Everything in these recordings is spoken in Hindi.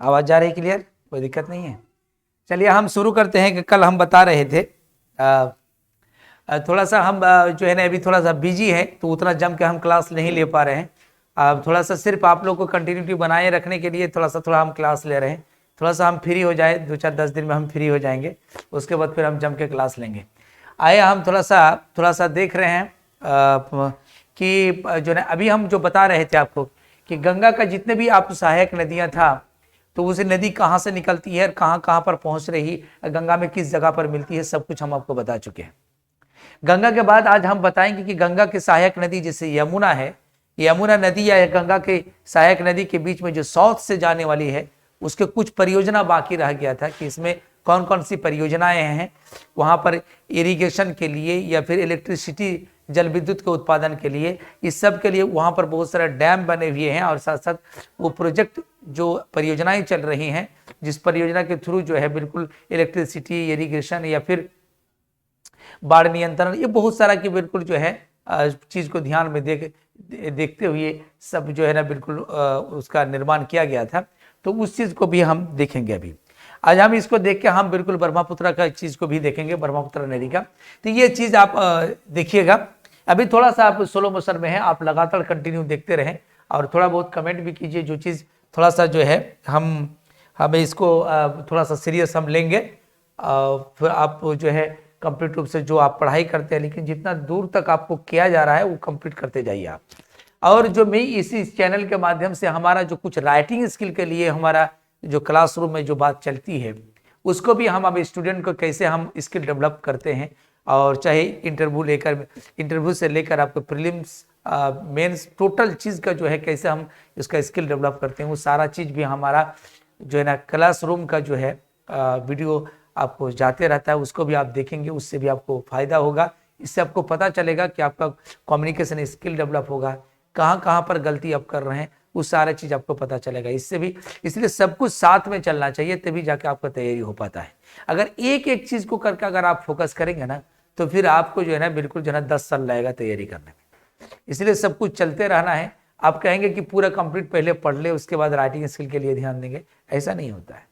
आवाज जा रही है क्लियर? कोई दिक्कत नहीं है। चलिए हम शुरू करते हैं कि कल हम बता रहे थे थोड़ा सा हम जो है ना अभी थोड़ा सा बिजी है तो उतना जम के हम क्लास नहीं ले पा रहे हैं। थोड़ा सा सिर्फ आप लोग को कंटिन्यूटी बनाए रखने के लिए थोड़ा हम क्लास ले रहे हैं। थोड़ा सा हम फ्री हो जाए, 2-4-10 दिन में हम फ्री हो जाएंगे, उसके बाद फिर हम जम के क्लास लेंगे। आइए हम थोड़ा सा देख रहे हैं कि जो है अभी हम जो बता रहे थे आपको कि गंगा का जितने भी आप सहायक नदियां था तो उसे नदी कहाँ से निकलती है और कहाँ कहाँ पर पहुंच रही, गंगा में किस जगह पर मिलती है, सब कुछ हम आपको बता चुके हैं। गंगा के बाद आज हम बताएंगे कि गंगा की सहायक नदी जैसे यमुना है, यमुना नदी या गंगा के सहायक नदी के बीच में जो साउथ से जाने वाली है उसके कुछ परियोजना बाकी रह गया था कि इसमें कौन कौन सी परियोजनाएं हैं वहां पर इरिगेशन के लिए या फिर इलेक्ट्रिसिटी जल विद्युत के उत्पादन के लिए, इस सब के लिए वहां पर बहुत सारे डैम बने हुए हैं और साथ साथ वो प्रोजेक्ट जो परियोजनाएं चल रही हैं जिस परियोजना के थ्रू जो है बिल्कुल इलेक्ट्रिसिटी, इरिगेशन या फिर बाढ़ नियंत्रण, ये बहुत सारा की बिल्कुल जो है चीज को ध्यान में देखते हुए सब जो है ना बिल्कुल उसका निर्माण किया गया था। तो उस चीज को भी हम देखेंगे। अभी आज हम इसको देख के हम बिल्कुल ब्रह्मपुत्र का चीज को भी देखेंगे, ब्रह्मपुत्र नदी का। तो ये चीज आप देखिएगा। अभी थोड़ा सा आप स्लो मोशन में है, आप लगातार कंटिन्यू देखते रहें और थोड़ा बहुत कमेंट भी कीजिए। जो चीज थोड़ा सा जो है हमें इसको थोड़ा सा सीरियस हम लेंगे। फिर आप जो है कंप्लीट रूप से जो आप पढ़ाई करते हैं, लेकिन जितना दूर तक आपको किया जा रहा है वो कंप्लीट करते जाइए आप। और जो मैं इसी चैनल के माध्यम से हमारा जो कुछ राइटिंग स्किल के लिए हमारा जो क्लासरूम में जो बात चलती है उसको भी हम अब स्टूडेंट को कैसे हम स्किल डेवलप करते हैं, और चाहे इंटरव्यू से लेकर आपको प्रीलिम्स मेंस टोटल चीज़ का जो है कैसे हम इसका स्किल डेवलप करते हैं, वो सारा चीज़ भी हमारा जो है ना क्लासरूम का जो है वीडियो आपको जाते रहता है, उसको भी आप देखेंगे, उससे भी आपको फायदा होगा। इससे आपको पता चलेगा कि आपका कम्युनिकेशन स्किल डेवलप होगा, कहाँ कहाँ पर गलती आप कर रहे हैं, वो सारा चीज़ आपको पता चलेगा। इससे भी इसलिए सब कुछ साथ में चलना चाहिए, तभी जाके आपका तैयारी हो पाता है। अगर एक एक चीज़ को करके अगर आप फोकस करेंगे ना तो फिर आपको जो है ना बिल्कुल जो है ना 10 साल लगेगा तैयारी करने में। इसलिए सब कुछ चलते रहना है। आप कहेंगे कि पूरा कंप्लीट पहले पढ़ ले उसके बाद राइटिंग स्किल के लिए ध्यान देंगे, ऐसा नहीं होता है।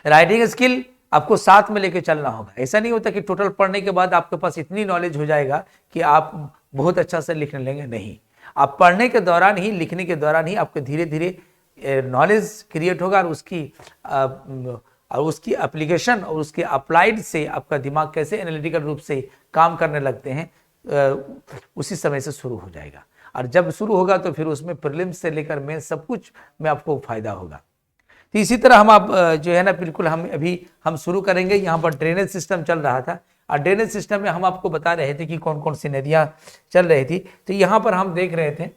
राइटिंग स्किल आपको साथ में लेके चलना होगा। ऐसा नहीं होता कि टोटल पढ़ने के बाद आपके पास इतनी नॉलेज हो जाएगा कि आप बहुत अच्छा से लिखने लेंगे, नहीं। आप पढ़ने के दौरान ही, लिखने के दौरान ही आपको धीरे धीरे नॉलेज क्रिएट होगा और उसकी एप्लीकेशन और उसके अप्लाइड से आपका दिमाग कैसे एनालिटिकल रूप से काम करने लगते हैं उसी समय से शुरू हो जाएगा। और जब शुरू होगा तो फिर उसमें प्रीलिम्स से लेकर मेन सब कुछ में आपको फायदा होगा। तो इसी तरह हम आप जो है ना बिल्कुल हम शुरू करेंगे। यहाँ पर ड्रेनेज सिस्टम चल रहा था और ड्रेनेज सिस्टम में हम आपको बता रहे थे कि कौन कौन सी नदियां चल रही थी। तो यहाँ पर हम देख रहे थे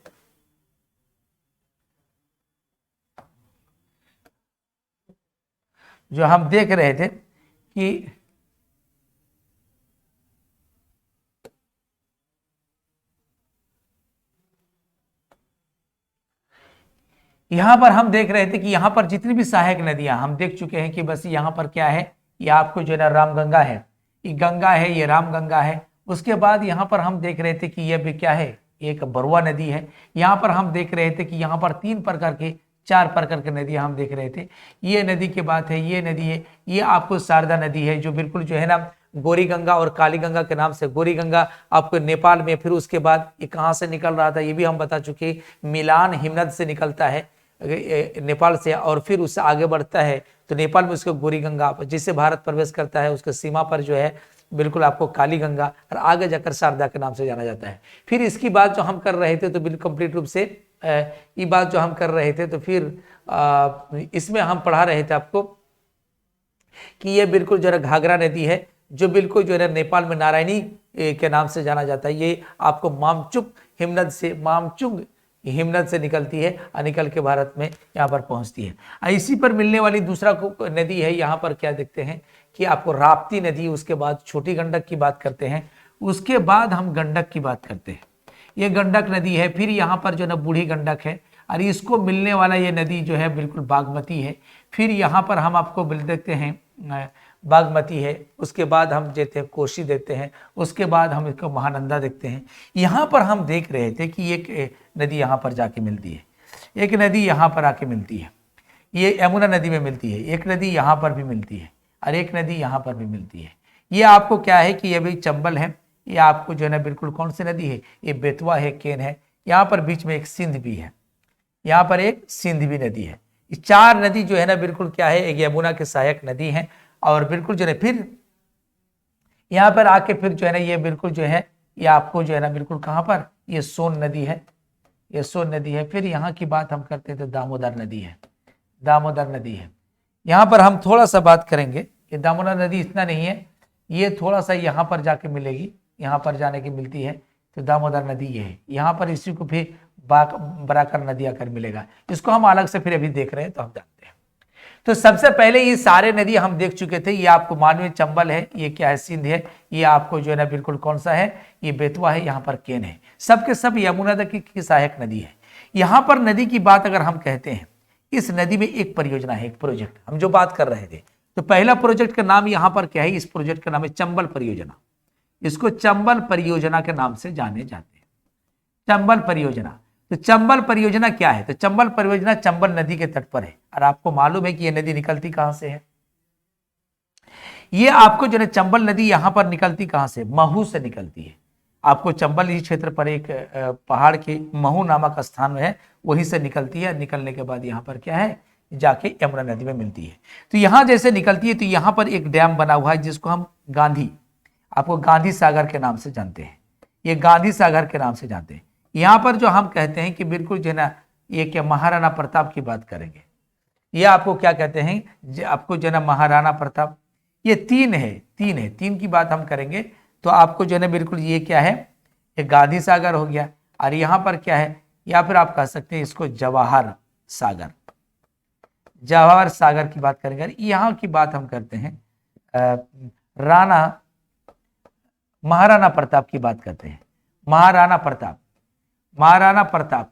कि यहाँ पर हम देख रहे थे कि यहाँ पर जितनी भी सहायक नदियां हम देख चुके हैं कि बस यहाँ पर क्या है, ये आपको जो है ना रामगंगा है, ये गंगा है, ये रामगंगा है। उसके बाद यहाँ पर हम देख रहे थे कि ये भी क्या है, एक बरुआ नदी है। यहाँ पर हम देख रहे थे कि यहाँ पर 4 प्रकार के नदियां हम देख रहे थे। ये नदी की बात है, ये नदी है, ये आपको शारदा नदी है जो बिल्कुल जो है ना गौरी गंगा और काली गंगा के नाम से, गौरी गंगा आपको नेपाल में, फिर उसके बाद ये कहाँ से निकल रहा था ये भी हम बता चुके, मिलान हिमनद से निकलता है नेपाल से, और फिर उससे आगे बढ़ता है तो नेपाल में उसको गौरी गंगा, जिससे भारत प्रवेश करता है उसके सीमा पर जो है बिल्कुल आपको काली गंगा, और आगे जाकर शारदा के नाम से जाना जाता है। फिर इसकी बात जो हम कर रहे थे तो बिल्कुल कंप्लीट रूप से ये बात जो हम कर रहे थे तो फिर इसमें हम पढ़ा रहे थे आपको कि ये बिल्कुल जो है घाघरा नदी है जो बिल्कुल जो है नेपाल में नारायणी के नाम से जाना जाता है। ये आपको मामचुंग हिमनद से निकलती है और निकल के भारत में यहाँ पर पहुँचती है। इसी पर मिलने वाली दूसरा नदी है, यहाँ पर क्या देखते हैं कि आपको राप्ती नदी, उसके बाद छोटी गंडक की बात करते हैं, उसके बाद हम गंडक की बात करते हैं। ये गंडक नदी है। फिर यहाँ पर जो ना बूढ़ी गंडक है और इसको मिलने वाला ये नदी जो है बिल्कुल बागमती है। फिर यहाँ पर हम आपको देखते हैं बागमती है, उसके बाद हम देते हैं कोसी देखते हैं, उसके बाद हम इसको महानंदा देखते हैं। यहाँ पर हम देख रहे थे कि एक नदी यहाँ पर जाके मिलती है। एक नदी यहाँ पर आके मिलती है, ये यमुना नदी में मिलती है, एक नदी यहाँ पर भी मिलती है और एक नदी यहाँ पर भी मिलती है। ये आपको क्या है कि ये भी चंबल है, ये आपको जो है ना बिल्कुल कौन सी नदी है, ये बेतवा है, केन है, यहाँ पर बीच में एक सिंध भी है, यहाँ पर एक सिंध भी नदी है। ये 4 नदी जो है ना बिल्कुल क्या है, एक यमुना के सहायक नदी है और बिल्कुल जो है फिर यहाँ पर आके फिर जो है ना ये बिल्कुल जो है ये आपको जो है ना बिल्कुल कहाँ पर, ये सोन नदी है, ये सोन नदी है। फिर यहाँ की बात हम करते हैं तो दामोदर नदी है, दामोदर नदी है। यहाँ पर हम थोड़ा सा बात करेंगे कि दामोदर नदी इतना नहीं है, ये थोड़ा सा यहाँ पर जाके मिलेगी, यहाँ पर जाने की मिलती है, तो दामोदर नदी ये है। यहाँ पर इसी को फिर बराकर नदी आकर मिलेगा, इसको हम अलग से फिर अभी देख रहे हैं तो हम जानते हैं। तो सबसे पहले ये सारे नदी हम देख चुके थे, ये आपको मालूम है चंबल है, ये क्या है सिंध है, ये आपको जो है ना बिल्कुल कौन सा है, ये बेतवा है, यहाँ पर केन है, सबके सब यमुना नदी की सहायक नदी है। यहाँ पर नदी की बात अगर हम कहते हैं, इस नदी में एक परियोजना है, एक प्रोजेक्ट हम जो बात कर रहे थे, तो पहला प्रोजेक्ट का नाम यहाँ पर क्या है, इस प्रोजेक्ट का नाम है चंबल परियोजना। इसको चंबल परियोजना के नाम से जाने जाते हैं, चंबल परियोजना। तो चंबल परियोजना क्या है, तो चंबल परियोजना चंबल नदी के तट पर है और आपको मालूम है कि यह नदी निकलती कहां से है, ये आपको जो है चंबल नदी यहां पर निकलती कहां से, महू से निकलती है। आपको चंबल ही क्षेत्र पर एक पहाड़ के महू नामक स्थान में है, वहीं से निकलती है। निकलने के बाद यहाँ पर क्या है, जाके यमुना नदी में मिलती है। तो यहाँ जैसे निकलती है तो यहाँ पर एक डैम बना हुआ है जिसको हम गांधी, आपको गांधी सागर के नाम से जानते हैं, ये गांधी सागर के नाम से जानते हैं। यहाँ पर जो हम कहते हैं कि बिल्कुल जो है ना ये क्या महाराणा प्रताप की बात करेंगे, ये आपको क्या कहते हैं, आपको जो है ना महाराणा प्रताप, ये 3 है, 3 की बात हम करेंगे तो आपको जो है ना बिल्कुल ये क्या है, ये गांधी सागर हो गया और यहाँ पर क्या है, या फिर आप कह सकते हैं इसको जवाहर सागर, जवाहर सागर की बात करेंगे। यहाँ की बात हम करते हैं महाराणा प्रताप की बात करते हैं, महाराणा प्रताप, महाराणा प्रताप।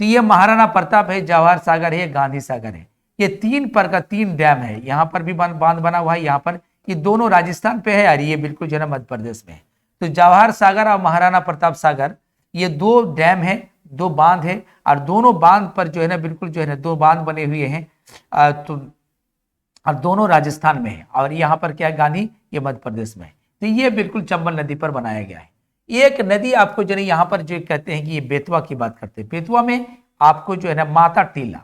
तो ये महाराणा प्रताप है, जवाहर सागर है, गांधी सागर है, ये 3 डैम है। यहाँ पर भी बांध बना हुआ है, यहाँ पर ये दोनों राजस्थान पे है और ये बिल्कुल जो है मध्य प्रदेश में है। तो जवाहर सागर और महाराणा प्रताप सागर ये 2 डैम है, 2 बांध है और दोनों बांध पर जो है ना बिल्कुल जो है ना 2 बांध बने हुए हैं, तो और दोनों राजस्थान में है और यहाँ पर क्या है गांधी, ये मध्य प्रदेश में है। तो ये बिल्कुल चंबल नदी पर बनाया गया है। एक नदी आपको जो है यहाँ पर जो कहते हैं कि ये बेतवा की बात करते हैं, बेतवा में आपको जो है ना माता टीला,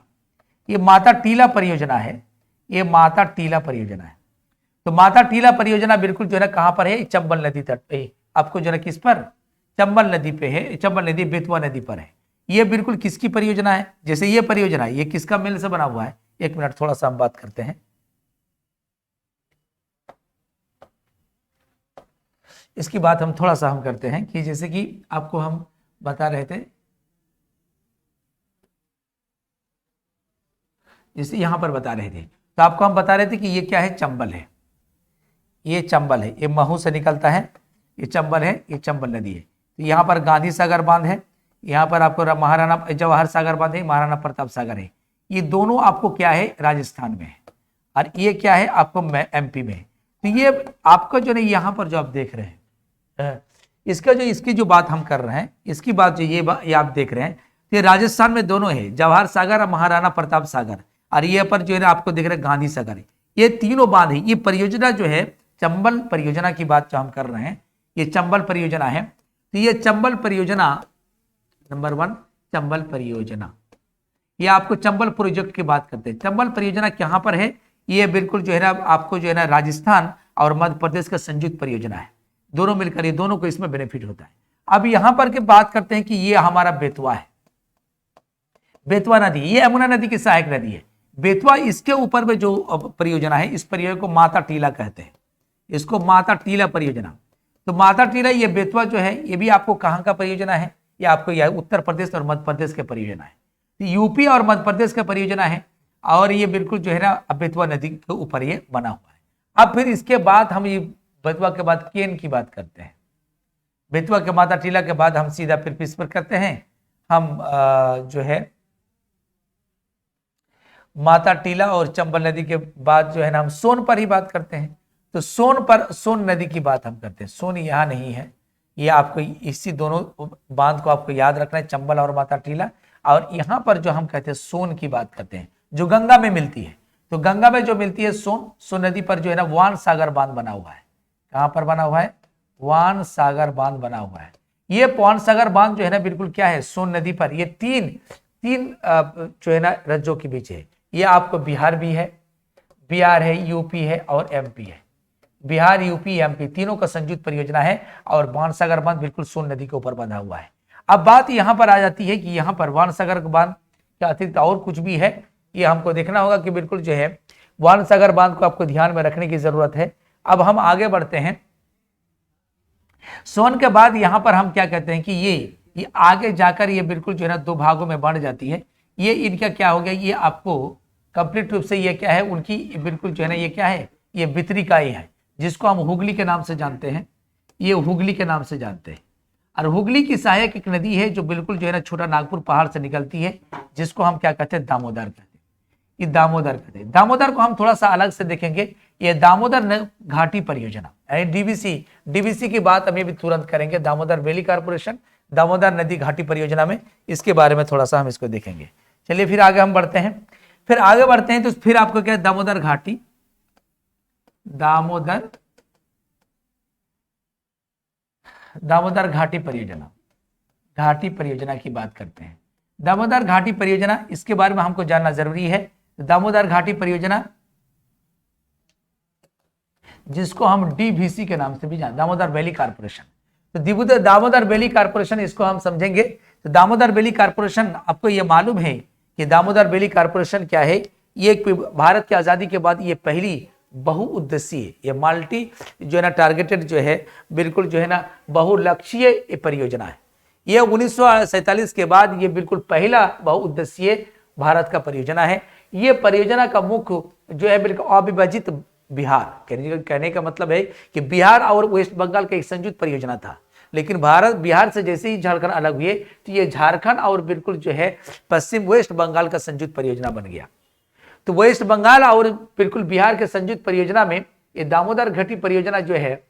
ये माता टीला परियोजना है, ये माता टीला परियोजना है। तो माता टीला परियोजना बिल्कुल जो है ना कहाँ पर है, चंबल नदी तट पे, आपको जो है किस पर, चंबल नदी पे है, चंबल नदी बेतवा नदी पर है। ये बिल्कुल किसकी परियोजना है, जैसे ये परियोजना ये किसका मिल से बना हुआ है, 1 मिनट थोड़ा सा हम बात करते हैं। इसकी बात हम थोड़ा सा हम करते हैं कि जैसे कि आपको हम बता रहे थे, जैसे यहां पर बता रहे थे, तो आपको हम बता रहे थे कि ये क्या है, चंबल है, ये चंबल है, ये महू से निकलता है, ये चंबल है, ये चंबल नदी है। तो यहाँ पर गांधी सागर बांध है, यहाँ पर आपको महाराणा जवाहर सागर बांध है, महाराणा प्रताप सागर है। ये दोनों आपको क्या है, राजस्थान में है और ये क्या है आपको MP में है। तो ये आपका जो है यहाँ पर जो आप देख रहे हैं, इसकी जो बात हम कर रहे हैं, इसकी बात जो ये आप देख रहे हैं, ये राजस्थान में दोनों है, जवाहर सागर और महाराणा प्रताप सागर, और ये पर जो है ना आपको देख रहे हैं गांधी सागर है। ये तीनों बांध है। ये परियोजना जो है चंबल परियोजना की बात जो हम कर रहे हैं, ये चंबल परियोजना है। तो ये चंबल परियोजना नंबर 1 चंबल परियोजना, ये आपको चंबल प्रोजेक्ट की बात करते हैं। चंबल परियोजना कहाँ पर है, ये बिल्कुल जो है ना आपको जो है ना राजस्थान और मध्य प्रदेश का संयुक्त परियोजना है, दोनों मिलकर ये दोनों को इसमें बेनिफिट होता है। अब यहां पर के बात करते हैं कि ये हमारा बेतवा है, बेतवा नदी, ये यमुना नदी की सहायक नदी है। बेतवा इसके ऊपर में जो परियोजना है, इस परियोजना को माता टीला कहते हैं, इसको माता टीला परियोजना। तो माता टीला ये बेतवा जो है ये भी आपको कहाँ का परियोजना है, ये आपको यह उत्तर प्रदेश और मध्य प्रदेश के परियोजना है। तो यूपी और मध्य प्रदेश का परियोजना है और ये बिल्कुल जो है ना बेतवा नदी के ऊपर ये बना हुआ है। अब फिर इसके बाद हम ये बेतवा के बाद केन की बात करते हैं। बेतवा के माता टीला के बाद हम सीधा फिर इस पर करते हैं, हम जो है माता टीला और चंबल नदी के बाद जो है ना हम सोन पर ही बात करते हैं। तो सोन पर, सोन नदी की बात हम करते हैं। सोन यहाँ नहीं है, ये आपको इसी दोनों बांध को आपको याद रखना है, चंबल और माता टीला। और यहाँ पर जो हम कहते हैं सोन की बात करते हैं, जो गंगा में मिलती है, तो गंगा में जो मिलती है सोन नदी पर जो है ना वाण सागर बांध बना हुआ है। कहां पर बना हुआ है? वाण सागर बांध बना हुआ है। ये वाण सागर बांध जो है ना बिल्कुल क्या है, सोन नदी पर, ये तीन जो है ना राज्यों के बीच है। ये आपको बिहार भी है, बिहार है, यूपी है और एमपी है। बिहार, यूपी, एमपी तीनों का संयुक्त परियोजना है और वाण सागर बांध बिल्कुल सोन नदी के ऊपर बंधा हुआ है। अब बात यहां पर आ जाती है कि यहाँ पर वाण सागर बांध के अतिरिक्त और कुछ भी है, ये हमको देखना होगा कि बिल्कुल जो है वाण सागर बांध को आपको ध्यान में रखने की जरूरत है। अब हम आगे बढ़ते हैं। सोन के बाद यहां पर हम क्या कहते हैं कि ये आगे जाकर ये बिल्कुल जो है ना दो भागों में बढ़ जाती है। ये इनका क्या हो गया, ये आपको कंप्लीट रूप से ये क्या है, उनकी बिल्कुल जो है ना ये क्या है, ये वितरिकाएं है, जिसको हम हुगली के नाम से जानते हैं। ये हुगली के नाम से जानते हैं। और हुगली की सहायक एक नदी है जो बिल्कुल जो है ना छोटा नागपुर पहाड़ से निकलती है, जिसको हम क्या कहते हैं, दामोदर कहते हैं। ये दामोदर कहते हैं। दामोदर को हम थोड़ा सा अलग से देखेंगे। ये दामोदर घाटी परियोजना डीबीसी की बात हम भी तुरंत करेंगे। दामोदर वैली कारपोरेशन, दामोदर नदी घाटी परियोजना में इसके बारे में थोड़ा सा हम इसको देखेंगे। चलिए फिर आगे हम बढ़ते हैं। फिर आगे बढ़ते हैं तो फिर आपको क्या, दामोदर घाटी परियोजना की बात करते हैं। दामोदर घाटी परियोजना, इसके बारे में हमको जानना जरूरी है। दामोदर घाटी परियोजना जिसको हम डीवीसी के नाम से भी जानते, दामोदर वैली कारपोरेशन। तो दामोदर वैली कारपोरेशन इसको हम समझेंगे। तो दामोदर वैली कारपोरेशन, आपको ये मालूम है कि दामोदर वैली कारपोरेशन क्या है? ये भारत की आजादी के बाद ये पहली बहुउद्देशीय, ये मल्टी जो है ना टारगेटेड जो है, बिल्कुल जो है ना बहुलक्ष्यीय परियोजना है। ये 1947 के बाद ये बिल्कुल पहला बहुउद्देशीय भारत का परियोजना है। ये परियोजना का मुख्य जो है बिल्कुल अविभाजित बिहार, कहने का मतलब है कि बिहार और वेस्ट बंगाल का एक संयुक्त परियोजना था। लेकिन बिहार से जैसे ही झारखंड अलग हुए तो ये झारखंड और बिल्कुल जो है पश्चिम वेस्ट बंगाल का संयुक्त परियोजना बन गया। तो वेस्ट बंगाल और बिल्कुल बिहार के संयुक्त परियोजना में ये दामोदर घाटी परियोजना जो है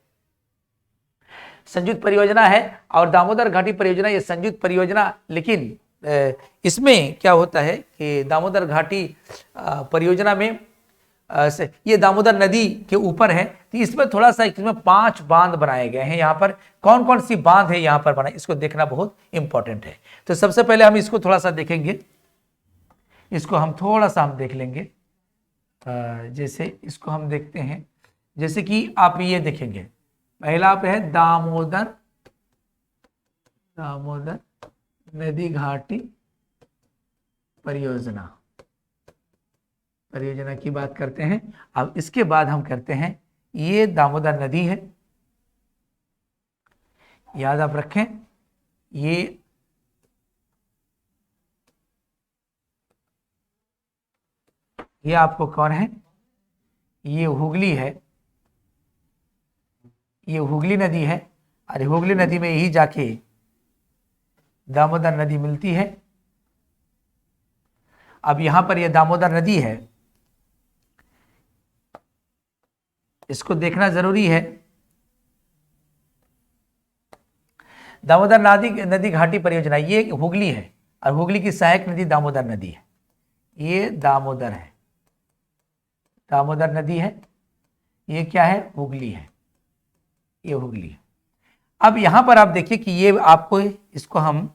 संयुक्त परियोजना है। और दामोदर घाटी परियोजना ये संयुक्त परियोजना, लेकिन इसमें क्या होता है कि दामोदर घाटी परियोजना में ये दामोदर नदी के ऊपर है, तो इसमें थोड़ा सा, इसमें 5 बांध बनाए गए हैं। यहाँ पर कौन कौन सी बांध है यहाँ पर बनाए, इसको देखना बहुत इंपॉर्टेंट है। तो सबसे पहले हम इसको थोड़ा सा देखेंगे, इसको हम थोड़ा सा हम देख लेंगे। जैसे इसको हम देखते हैं, जैसे कि आप ये देखेंगे, पहला पे है दामोदर नदी घाटी परियोजना की बात करते हैं। अब इसके बाद हम करते हैं, ये दामोदर नदी है, याद आप रखें। ये आपको कौन है, ये हुगली है, ये हुगली नदी है। अरे हुगली नदी में यही जाके दामोदर नदी मिलती है। अब यहां पर ये दामोदर नदी है, इसको देखना जरूरी है। दामोदर नदी घाटी परियोजना, ये हुगली है और हुगली की सहायक नदी दामोदर नदी है। ये दामोदर है, दामोदर नदी है। ये क्या है, हुगली है, ये हुगली है। अब यहां पर आप देखिए कि ये आपको, इसको हम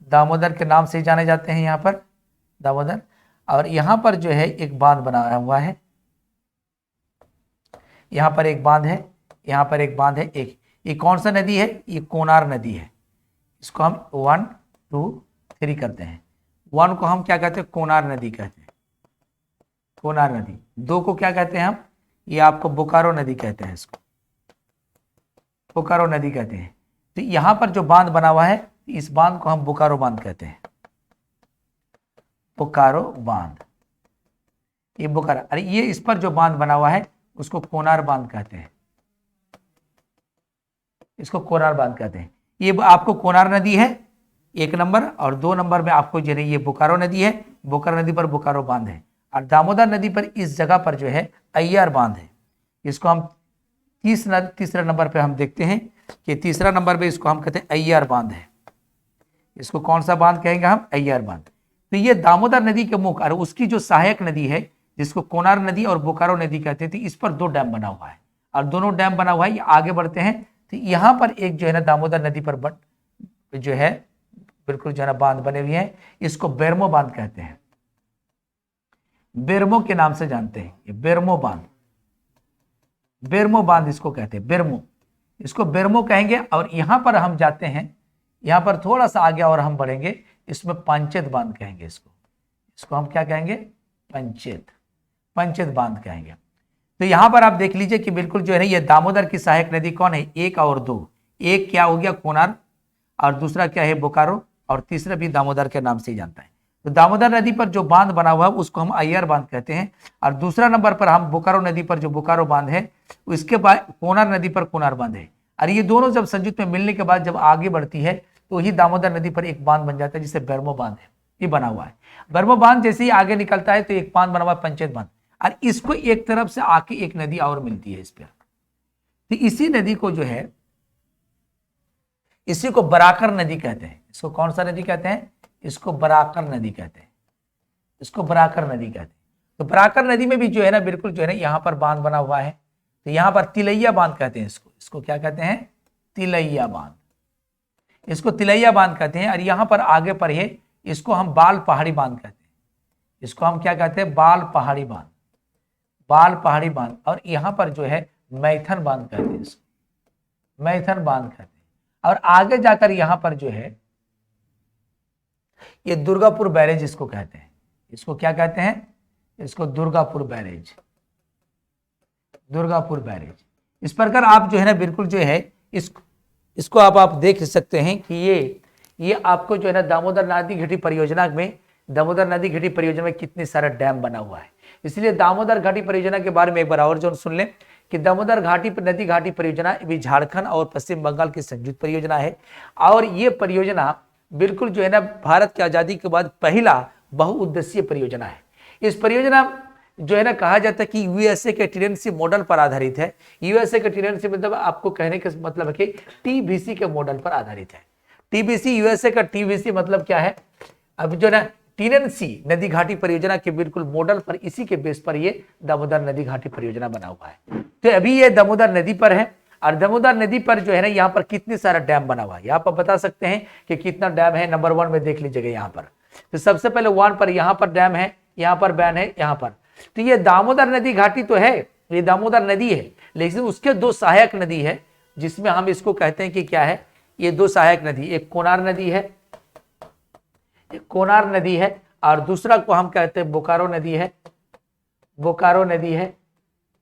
दामोदर के नाम से जाने जाते हैं, यहाँ पर दामोदर। और यहाँ पर जो है एक बांध बनाया हुआ है, यहाँ पर एक बांध है, यहाँ पर एक बांध है। ये कौन सा नदी है, ये कोनार नदी है। इसको हम 1 2 3 करते हैं। 1 को हम क्या कहते हैं, कोनार नदी कहते हैं, कोनार नदी। 2 को क्या कहते हैं हम, ये आपको बोकारो नदी कहते हैं, इसको बोकारो नदी कहते हैं। तो यहाँ पर जो बांध बना हुआ है, इस बांध को हम बोकारो बांध कहते हैं, बोकारो बांध। ये बोकारो, अरे ये इस पर जो बांध बना हुआ है उसको कोनार बांध कहते हैं, इसको कोनार बांध कहते हैं। ये आपको कोनार नदी है 1 नंबर, और 2 नंबर में आपको जो है ये बोकारो नदी है। बोकारो नदी पर बोकारो बांध है। और दामोदर नदी पर इस जगह पर जो है अय्यार बांध है। इसको हम तीसरा नंबर पे हम देखते हैं कि तीसरा नंबर पे इसको हम कहते हैं अय्यार बांध है। इसको कौन सा बांध कहेंगे हम? अय्यर बांध। तो ये दामोदर नदी के मुख और उसकी जो सहायक नदी है जिसको कोनार नदी और बोकारो नदी कहते थे, इस पर 2 डैम बना हुआ है और दोनों डैम बना हुआ है। ये आगे बढ़ते हैं तो यहाँ पर एक जो है ना दामोदर नदी पर जो है बिल्कुल जो है ना बांध बने हुए हैं, इसको बेरमो बांध कहते हैं, बेरमो के नाम से जानते हैं। ये बेरमो बांध, बेरमो बांध इसको कहते हैं, बेरमो, इसको बेरमो कहेंगे। और यहां पर हम जाते हैं, यहां पर थोड़ा सा आगे और हम बढ़ेंगे, इसमें पंचेत बांध कहेंगे इसको हम क्या कहेंगे? पंचेत, पंचेत बांध कहेंगे। तो यहां पर आप देख लीजिए कि बिल्कुल जो है ना ये दामोदर की सहायक नदी कौन है? 1 और 2। एक क्या हो गया? कोनार, और दूसरा क्या है? बोकारो, और तीसरा भी दामोदर के नाम से ही जानता है। तो दामोदर नदी पर जो बांध बना हुआ है उसको हम अय्यर बांध कहते हैं। और दूसरा नंबर पर हम बोकारो नदी पर जो बोकारो बांध है, उसके बाद कोनार नदी पर कोनार बांध है। और ये दोनों जब संयुक्त में मिलने के बाद जब आगे बढ़ती है तो ही दामोदर नदी पर एक बांध बन जाता है जिसे बेरमो बांध है, ये बना हुआ है। बेरमो बांध जैसे ही आगे निकलता है तो एक बांध बना हुआ है पंचेत बांध, और इसको एक तरफ से आके एक नदी और मिलती है इस पर। तो इसी नदी को जो है, इसी को बराकर नदी कहते हैं। इसको कौन सा नदी कहते हैं? इसको बराकर नदी कहते हैं, इसको बराकर नदी कहते हैं। तो बराकर नदी में भी जो है ना बिल्कुल जो है ना यहाँ पर बांध बना हुआ है। तो यहाँ पर तिलैया बांध कहते हैं इसको क्या कहते हैं? तिलैया बांध, इसको तिलैया बांध कहते हैं। और यहाँ पर आगे पर है, इसको हम बाल पहाड़ी बांध कहते हैं, इसको हम क्या कहते हैं? बाल पहाड़ी बांध, बाल पहाड़ी बांध। और यहाँ पर जो है मैथन बांध कहते हैं, इसको मैथन बांध कहते हैं। और आगे जाकर यहाँ पर जो है ये दुर्गापुर बैरेज इसको कहते हैं, इसको क्या कहते हैं? इसको दुर्गापुर बैरेज, दुर्गापुर बैरेज। इस प्रकार आप जो है ना बिल्कुल जो है इसको आप देख सकते हैं कि ये आपको जो है ना दामोदर नदी घाटी परियोजना में, दामोदर नदी घाटी परियोजना में कितने सारा डैम बना हुआ है। इसलिए दामोदर घाटी परियोजना के बारे में एक बार और जो सुन लें कि दामोदर घाटी नदी घाटी परियोजना भी झारखंड और पश्चिम बंगाल की संयुक्त परियोजना है। और ये परियोजना बिल्कुल जो है ना भारत की आज़ादी के बाद पहला बहुउद्देशीय परियोजना है। इस परियोजना जो है ना कहा जाता है कि यूएसए के टीएनसी मॉडल पर आधारित है। यूएसए के टीएनसी मतलब आपको कहने का मतलब है कि टीबीसी के मॉडल पर आधारित है। टीबीसी, यूएसए का टीबीसी मतलब क्या है? अब जो ना टीएनसी नदी घाटी परियोजना के बिल्कुल मॉडल पर, इसी के बेस पर ये दामोदर नदी घाटी परियोजना बना हुआ है। तो अभी ये दामोदर नदी पर है और दामोदर नदी पर जो है ना यहाँ पर कितने सारा डैम बना हुआ है, यहाँ पर बता सकते हैं कि कितना डैम है। नंबर 1 में देख लीजिएगा यहाँ पर। तो सबसे पहले 1 पर यहाँ पर डैम है, यहाँ पर बैन है, यहाँ पर। तो ये दामोदर नदी घाटी तो है, ये दामोदर नदी है, लेकिन उसके 2 सहायक नदी है जिसमें हम इसको कहते हैं कि क्या है? ये 2 सहायक नदी, एक कोनार नदी है, एक कोनार नदी है, और दूसरा को हम कहते हैं बोकारो नदी है, बोकारो नदी है,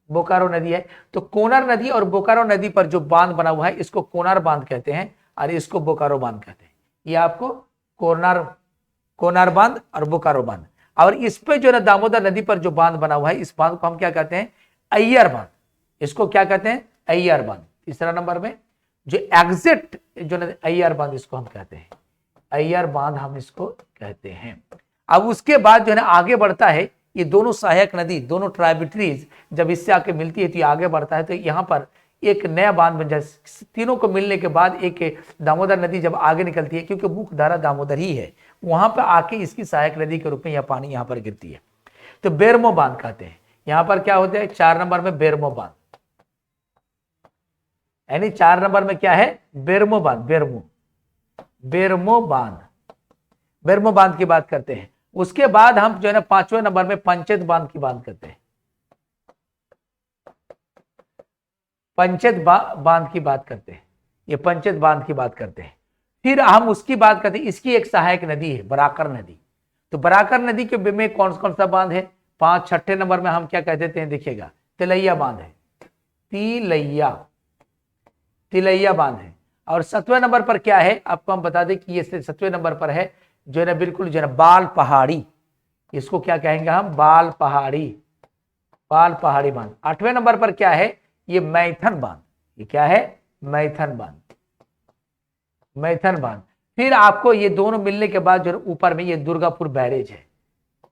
बोकारो नदी है। तो कोनार नदी और बोकारो नदी पर जो बांध बना हुआ है इसको कोनार बांध कहते हैं और इसको बोकारो बांध कहते हैं। ये आपको कोनार बांध और बोकारो बांध। और इस पे जो है ना दामोदर नदी पर जो बांध बना हुआ है, इस बांध को हम क्या कहते हैं? अय्यर बांध। इसको क्या कहते हैं? अय्यर बांध। तीसरा नंबर में जो एग्जिट जो ना अय्यर बांध, इसको हम कहते हैं अय्यर बांध, हम इसको कहते हैं। अब उसके बाद जो है ना आगे बढ़ता है, ये दोनों सहायक नदी, दोनों ट्राइब्यूटरीज जब इससे आके मिलती है तो ये आगे बढ़ता है। तो यहाँ पर एक नया बांध बन जाए। तीनों को मिलने के बाद एक दामोदर नदी जब आगे निकलती है, क्योंकि मुख्य धारा दामोदर ही है, वहां पर आके इसकी सहायक नदी के रूप में यह पानी यहाँ पर गिरती है। तो बेरमो बांध कहते हैं। यहाँ पर क्या होता है? 4 नंबर में बेरमो बांध, यानी 4 नंबर में क्या है? बेरमो बांध, बेरमो, बेरमो बांध, बेरमो बांध की बात करते हैं। उसके बाद हम जो है ना 5वें नंबर में पंचेत बांध की बात करते हैं, पंचेत बांध की बात करते हैं, ये पंचेत बांध की बात करते हैं। फिर हम उसकी बात करते हैं, इसकी एक सहायक नदी है बराकर नदी। तो बराकर नदी के में कौन कौन सा बांध है? 5, 6 नंबर में हम क्या कह देते हैं? देखिएगा, तिलैया बांध है, तिलैया, तिलैया बांध है। और 7वें नंबर पर क्या है? आपको हम बता दें कि ये 7वें नंबर पर है जो है ना बिल्कुल जो है ना बाल पहाड़ी, इसको क्या कहेंगे हम? बाल पहाड़ी, बाल पहाड़ी बांध। 8वें नंबर पर क्या है? ये मैथन बांध। ये क्या है? मैथन बांध, मैथन बांध। फिर आपको ये दोनों मिलने के बाद जो ऊपर में ये दुर्गापुर बैरेज है,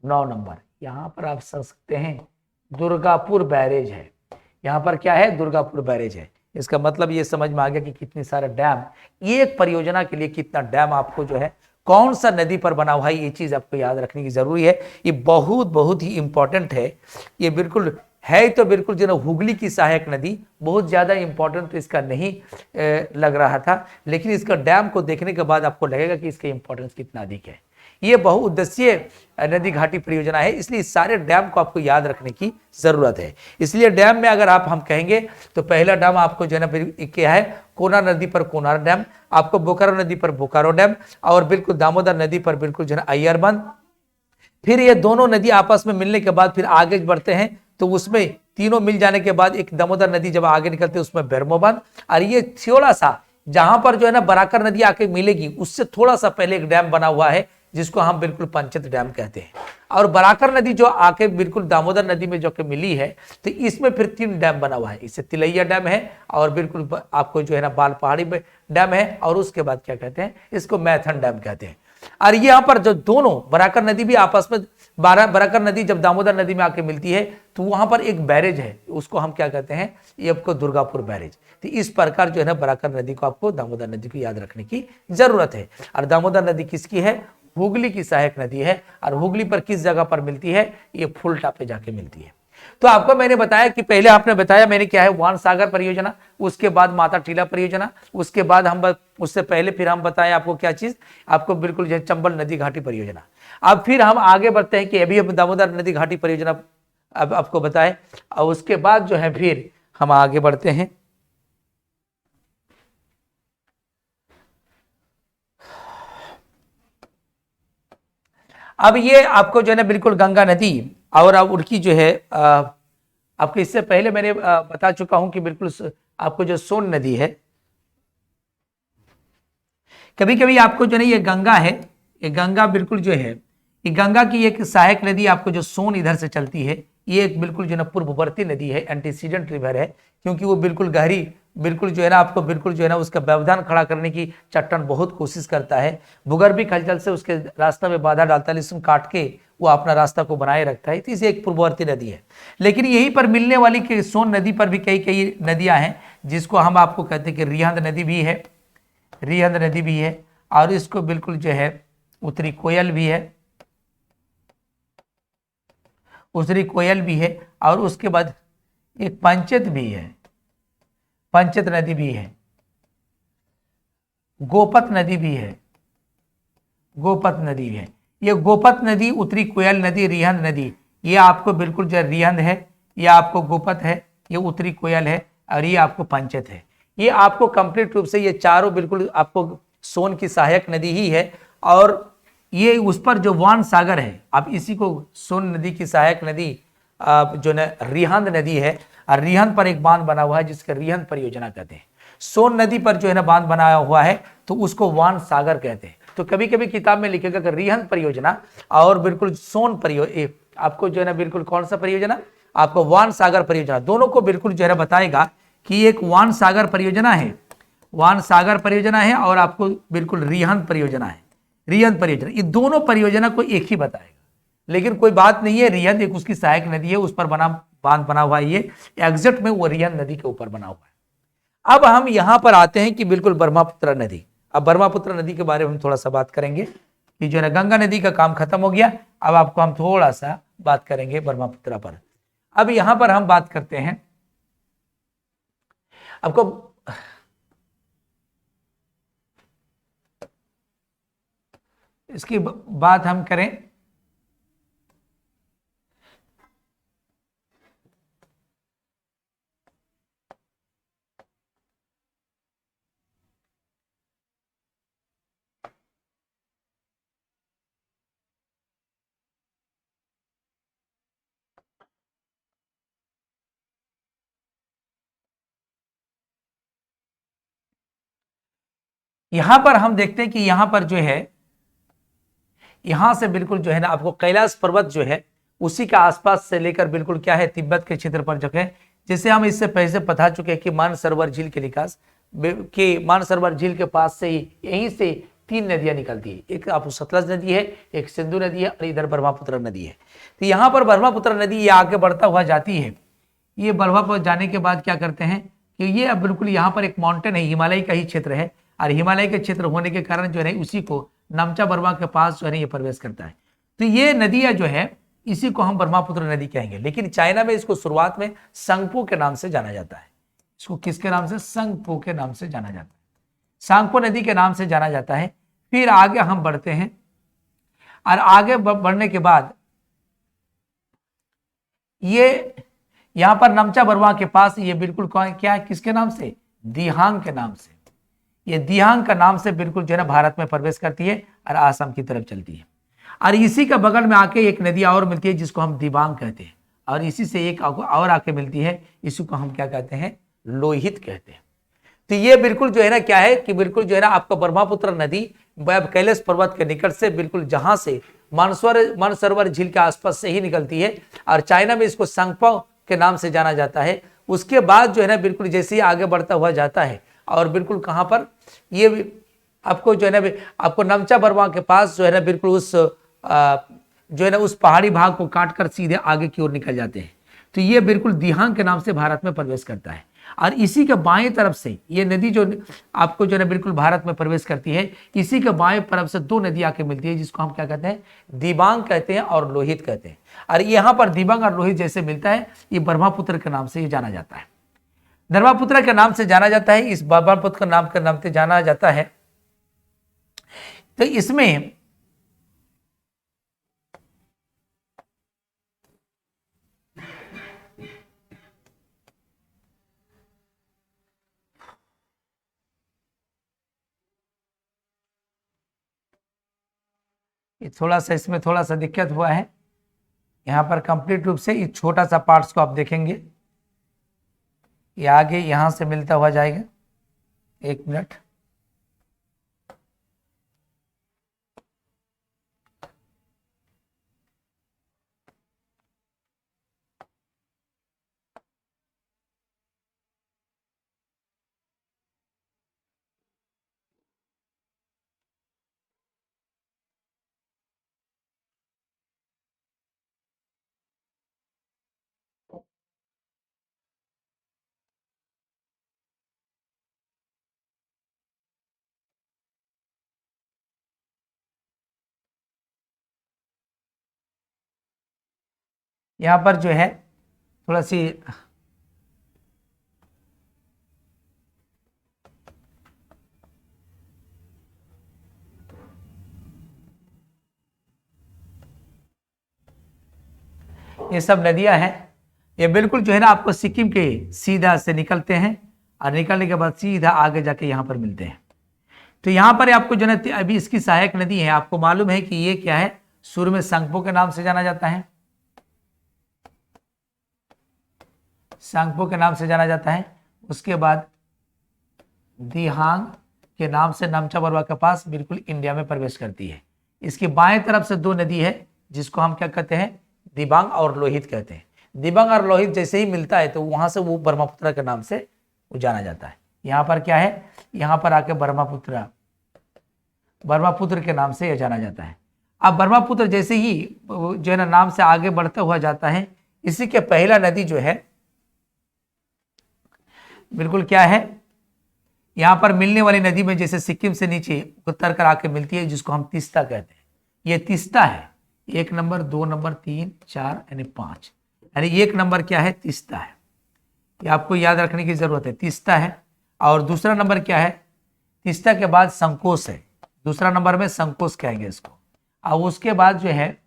9 नंबर। यहां पर आप समझ सकते हैं दुर्गापुर बैरेज है। यहां पर क्या है? दुर्गापुर बैरेज है। इसका मतलब ये समझ में आ गया कि कितने सारे डैम, एक परियोजना के लिए कितना डैम आपको जो है कौन सा नदी पर बना हुआ है, ये चीज आपको याद रखने की जरूरी है। ये बहुत बहुत ही इंपॉर्टेंट है। ये बिल्कुल है तो बिल्कुल जो ना हुगली की सहायक नदी, बहुत ज्यादा इंपॉर्टेंट तो इसका नहीं लग रहा था, लेकिन इसका डैम को देखने के बाद आपको लगेगा कि इसका इंपॉर्टेंस कितना अधिक है। ये बहुउद्देशीय नदी घाटी परियोजना है, इसलिए इस सारे डैम को आपको याद रखने की जरूरत है। इसलिए डैम में अगर हम कहेंगे तो पहला डैम आपको जो है ना क्या है, कोना नदी पर कोनार डैम, आपको बोकारो नदी पर बोकारो डैम, और बिल्कुल दामोदर नदी पर बिल्कुल जो है अय्यर बंद। फिर ये दोनों नदी आपस में मिलने के बाद फिर आगे बढ़ते हैं, तो उसमें तीनों मिल जाने के बाद एक दामोदर नदी जब आगे निकलते हैं उसमें बेरमो बंद। और ये थोड़ा सा जहां पर जो है ना बराकर नदी आके मिलेगी उससे थोड़ा सा पहले एक डैम बना हुआ है जिसको हम बिल्कुल पंचत डैम कहते हैं। और बराकर नदी जो आके बिल्कुल दामोदर नदी में जो के मिली है, तो इसमें फिर 3 डैम बना हुआ है। इससे तिलैया डैम है, और बिल्कुल आपको जो है ना बाल पहाड़ी में डैम है, और उसके बाद क्या कहते हैं, इसको मैथन डैम कहते हैं। और यहाँ पर जो दोनों बराकर नदी भी आपस में, बराकर नदी जब दामोदर नदी में आके मिलती है तो वहां पर एक बैरेज है, उसको हम क्या कहते हैं, ये आपको दुर्गापुर बैरेज। तो इस प्रकार जो है ना बराकर नदी को आपको दामोदर नदी को याद रखने की जरूरत है। और दामोदर नदी किसकी है, हुगली की सहायक नदी है। और हुगली पर किस जगह पर मिलती है, ये फुलटा पे जाके मिलती है। तो आपको मैंने बताया कि पहले आपने बताया मैंने क्या है, वान सागर परियोजना, उसके बाद माता टीला परियोजना, उसके बाद हम उससे पहले फिर हम बताएं आपको क्या चीज, आपको बिल्कुल जो चंबल नदी घाटी परियोजना। अब फिर हम आगे बढ़ते हैं कि अभी हम दामोदर नदी घाटी परियोजना अब आपको बताएं, और उसके बाद जो है फिर हम आगे बढ़ते हैं। अब ये आपको जो है ना बिल्कुल गंगा नदी, और अब उनकी जो है आपको इससे पहले मैंने बता चुका हूं कि बिल्कुल आपको जो सोन नदी है, कभी कभी आपको जो है ये गंगा है, ये गंगा बिल्कुल जो है, ये गंगा की एक सहायक नदी आपको जो सोन इधर से चलती है, ये एक बिल्कुल जो है ना पूर्ववर्ती नदी है, एंटीसीडेंट रिवर है, क्योंकि वो बिल्कुल गहरी, बिल्कुल जो है ना आपको बिल्कुल जो है ना उसका व्यवधान खड़ा करने की चट्टान बहुत कोशिश करता है, भूगर्भीय हलचल से उसके रास्ता में बाधा डालता है, लेकिन काट के वो अपना रास्ता को बनाए रखता है। तो इसे एक पूर्ववर्ती नदी है। लेकिन यहीं पर मिलने वाली सोन नदी पर भी कई कई नदियां हैं, जिसको हम आपको कहते हैं कि रिहंद नदी भी है, रिहंद नदी भी है, और इसको बिल्कुल जो है उत्तरी कोयल भी है, उत्तरी कोयल भी है, और उसके बाद एक पंचत भी है, पंचत नदी भी है, गोपत नदी भी है, गोपत नदी भी है। ये गोपत नदी, उत्तरी कोयल नदी, रिहंद नदी, ये आपको बिल्कुल जो रिहंद है, ये आपको गोपत है, ये उत्तरी कोयल है, और ये आपको पंचत है। ये आपको कंप्लीट रूप से ये चारों बिल्कुल आपको सोन की सहायक नदी ही है। और ये उस पर जो वान सागर है, आप इसी को सोन नदी की सहायक नदी जो न रिहंद नदी है, और रिहंद पर एक बांध बना हुआ है जिसका रिहंद परियोजना कहते हैं। सोन नदी पर जो है ना बांध बनाया हुआ है तो उसको वान सागर कहते हैं। तो कभी कभी किताब में लिखेगा कि रिहंद परियोजना और बिल्कुल सोन परियोजना, आपको जो है ना बिल्कुल कौन सा परियोजना, आपको वान सागर परियोजना, दोनों को बिल्कुल जो है बताएगा कि एक वान सागर परियोजना है, वान सागर परियोजना है, और आपको बिल्कुल रिहंद परियोजना है, रिहंद परियोजना। ये दोनों परियोजना को एक ही बताएगा, लेकिन कोई बात नहीं है, रिहंद एक उसकी सहायक नदी है, उस पर बांध बना हुआ है, ये एग्जैक्ट में वो रिहंद नदी के ऊपर बना हुआ है। अब हम यहां पर आते हैं कि बिल्कुल ब्रह्मपुत्र नदी। अब ब्रह्मपुत्र नदी के बारे में हम थोड़ा सा बात करेंगे कि जो है ना गंगा नदी का काम खत्म हो गया, अब आपको हम थोड़ा सा बात करेंगे ब्रह्मपुत्र पर। अब यहां पर हम बात करते हैं, आपको इसकी बात हम करें, यहां पर हम देखते हैं कि यहां पर जो है, यहां से बिल्कुल जो है ना आपको कैलाश पर्वत जो है उसी के आसपास से लेकर बिल्कुल क्या है तिब्बत के क्षेत्र पर जगह, जिसे हम इससे पहले बता चुके हैं कि मानसरोवर झील के विकास के, मानसरोवर झील के पास से ही यहीं से 3 नदियां निकलती है, एक आपको सतलज नदी है, एक सिंधु नदी है, और इधर ब्रह्मपुत्र नदी है। तो यहाँ पर ब्रह्मपुत्र नदी ये आगे बढ़ता हुआ जाती है। ये ब्रह्मपुत्र जाने के बाद क्या करते हैं कि ये अब बिल्कुल यहाँ पर एक माउंटेन है, हिमालय का ही क्षेत्र है, और हिमालय के क्षेत्र होने के कारण जो है उसी को नामचा बरवा के पास जो है ये प्रवेश करता है। तो ये नदियां जो है इसी को हम ब्रह्मपुत्र नदी कहेंगे। लेकिन चाइना में इसको शुरुआत में संगपो के नाम से जाना जाता है। इसको किसके नाम से? संगपो के नाम से जाना जाता है, सांगपो नदी के नाम से जाना जाता है। फिर आगे हम बढ़ते हैं और आगे बढ़ने के बाद ये यहां पर नमचा बरवा के पास ये बिल्कुल क्या है, किसके नाम से? दिहांग के नाम से। ये दिहांग का नाम से बिल्कुल जो है ना भारत में प्रवेश करती है और आसाम की तरफ चलती है। और इसी का बगल में आके एक नदी और मिलती है जिसको हम दिबांग कहते हैं, और इसी से एक और आके मिलती है, इसी को हम क्या कहते हैं? लोहित कहते हैं। तो ये बिल्कुल जो है ना क्या है कि बिल्कुल जो है ना आपका ब्रह्मपुत्र नदी कैलाश पर्वत के निकट से बिल्कुल जहां से मानसरोवर झील के आसपास से ही निकलती है, और चाइना में इसको संगपो के नाम से जाना जाता है। उसके बाद जो है ना बिल्कुल जैसे ही आगे बढ़ता हुआ जाता है और बिल्कुल कहां पर ये आपको जो है ना आपको नमचा बरवा के पास जो है ना बिल्कुल उस जो है ना उस पहाड़ी भाग को काटकर सीधे आगे की ओर निकल जाते हैं। तो ये बिल्कुल दिहांग के नाम से भारत में प्रवेश करता है। और इसी के बाएं तरफ से ये नदी जो आपको जो है बिल्कुल भारत में प्रवेश करती है, इसी के बाएं तरफ से दो नदी आके मिलती है जिसको हम क्या कहते हैं? दिबांग कहते हैं और लोहित कहते हैं। और यहाँ पर दिबांग और लोहित जैसे मिलता है, ये ब्रह्मपुत्र के नाम से ये जाना जाता है। ब्रह्मपुत्र के नाम से जाना जाता है, इस ब्रह्मपुत्र के नाम से जाना जाता है। तो इसमें थोड़ा सा इसमें थोड़ा सा दिक्कत हुआ है। यहाँ पर कंप्लीट रूप से इस छोटा सा पार्ट्स को आप देखेंगे, ये आगे यहाँ से मिलता हुआ जाएगा। एक मिनट, यहाँ पर जो है थोड़ा सी ये सब नदियां हैं, ये बिल्कुल जो है ना आपको सिक्किम के सीधा से निकलते हैं और निकलने के बाद सीधा आगे जाके यहाँ पर मिलते हैं। तो यहाँ पर आपको जो है अभी इसकी सहायक नदी है, आपको मालूम है कि ये क्या है? शुरू में संगपो के नाम से जाना जाता है, संगपो के नाम से जाना जाता है। उसके बाद दिहांग के नाम से नमचा बरवा के पास बिल्कुल इंडिया में प्रवेश करती है। इसकी बाएं तरफ से दो नदी है जिसको हम क्या कहते हैं? दिबांग और लोहित कहते हैं। दिबांग और लोहित जैसे ही मिलता है तो वहां से वो ब्रह्मपुत्र के नाम से वो जाना जाता है। यहाँ पर क्या है? यहाँ पर आके ब्रह्मपुत्र के नाम से यह जाना जाता है। अब ब्रह्मपुत्र जैसे ही जो है ना नाम से आगे बढ़ता हुआ जाता है, इसी के पहला नदी जो है बिल्कुल क्या है? यहाँ पर मिलने वाली नदी में जैसे सिक्किम से नीचे उतर कर आके मिलती है जिसको हम तीस्ता कहते हैं। ये तीस्ता है, 1 नंबर 2 नंबर 3 4 यानी 5, यानी 1 नंबर क्या है? तीस्ता है। ये आपको याद रखने की जरूरत है, तीस्ता है। और दूसरा नंबर क्या है? तीस्ता के बाद संकोच है, दूसरा नंबर में संकोच कहेंगे इसको। और उसके बाद जो है